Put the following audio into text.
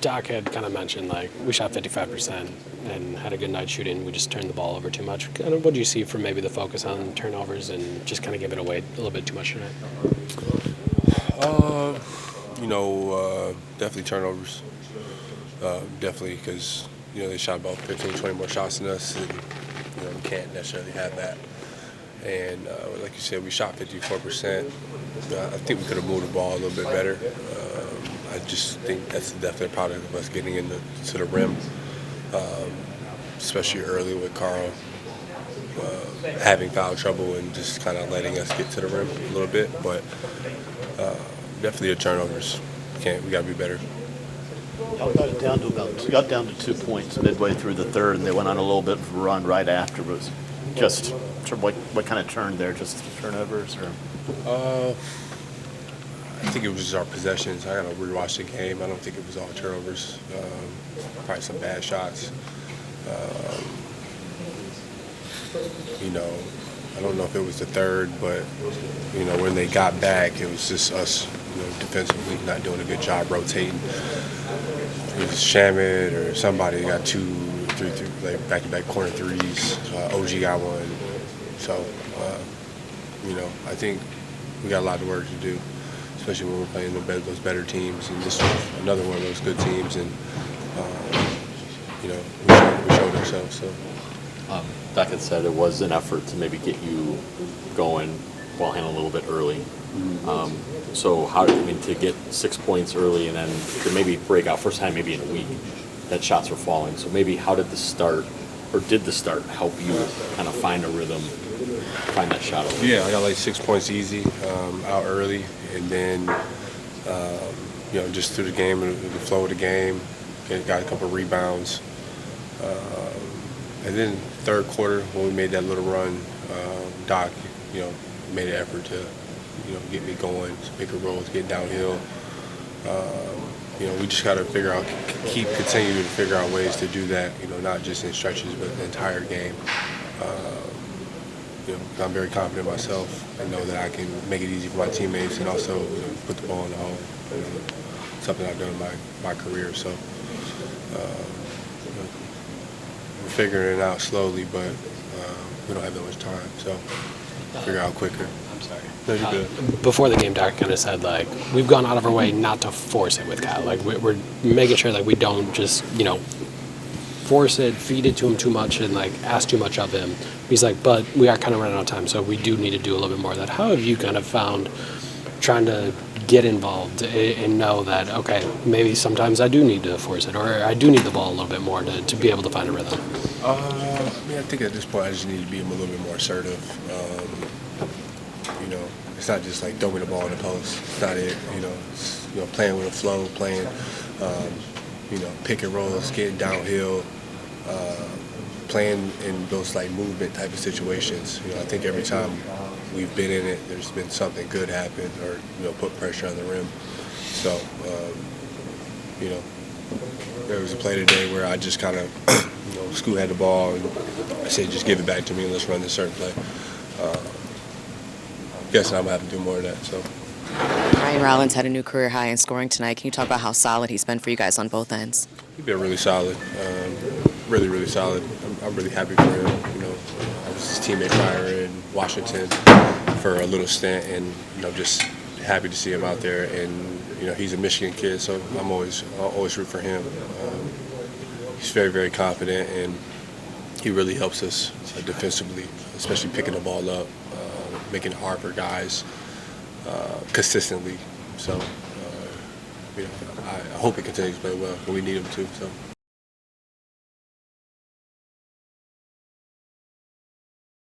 Doc had kind of mentioned, like, we shot 55% and had a good night shooting. We just turned the ball over too much. Kind of what do you see from maybe the focus on turnovers and just kind of give it away a little bit too much tonight? Definitely turnovers. Definitely because, they shot about 15, 20 more shots than us, and, we can't necessarily have that. And like you said, we shot 54%. I think we could have moved the ball a little bit better. I just think that's definitely a product of us getting to the rim, especially early with Carl having foul trouble and just kind of letting us get to the rim a little bit. But definitely the turnovers. We got to be better. Y'all got down to 2 points midway through the third, and they went on a little bit of a run right afterwards. Just what kind of turned there? Just turnovers, or? I think it was just our possessions. I got to rewatch the game. I don't think it was all turnovers. Probably some bad shots. I don't know if it was the third, but when they got back, it was just us, defensively not doing a good job rotating. It was Shamit or somebody got 2, 3, like back-to-back corner threes. OG got one. So, I think we got a lot of work to do, especially when we're playing those better teams. And this was another one of those good teams, and we showed ourselves. So. Doc had said it was an effort to maybe get you going, ball handling a little bit early. So to get 6 points early and then to maybe break out first time maybe in a week that shots were falling. So maybe how did the start help you kind of find a rhythm, find that shot? Yeah, I got like 6 points easy out early, and then just through the game, the flow of the game, got a couple of rebounds. And then third quarter, when we made that little run, Doc, made an effort to, get me going, make a roll, get downhill. We just got to continue to figure out ways to do that, not just in stretches, but the entire game. I'm very confident in myself. I know that I can make it easy for my teammates and also put the ball in the hole. Something I've done in my career. So we're figuring it out slowly, but we don't have that much time. So figure out quicker. I'm sorry. No, you're good. Before the game, Doc kind of said, like, we've gone out of our way not to force it with Kyle. Like, we're making sure that we don't just, force it, feed it to him too much, and, like, ask too much of him. He's like, but we are kind of running out of time, so we do need to do a little bit more of that. How have you kind of found trying to get involved and know that, okay, maybe sometimes I do need to force it, or I do need the ball a little bit more to be able to find a rhythm? I think at this point I just need to be a little bit more assertive. It's not just like throw me the ball in the post. It's not it. It's, playing with a flow, playing, pick and rolls, getting downhill, playing in those like movement type of situations. I think every time we've been in it, there's been something good happen or put pressure on the rim. So there was a play today where I just kind of Scoot had the ball and I said just give it back to me and let's run this certain play. Guessing I'm gonna have to do more of that. So. Ryan Rollins had a new career high in scoring tonight. Can you talk about how solid he's been for you guys on both ends? He's been really solid, really, really solid. I'm really happy for him. I was his teammate prior in Washington for a little stint, and just happy to see him out there. And he's a Michigan kid, so I'll always root for him. He's very, very confident, and he really helps us defensively, especially picking the ball up, making it hard for guys consistently. So, I hope he continues to play well, but we need him to. So.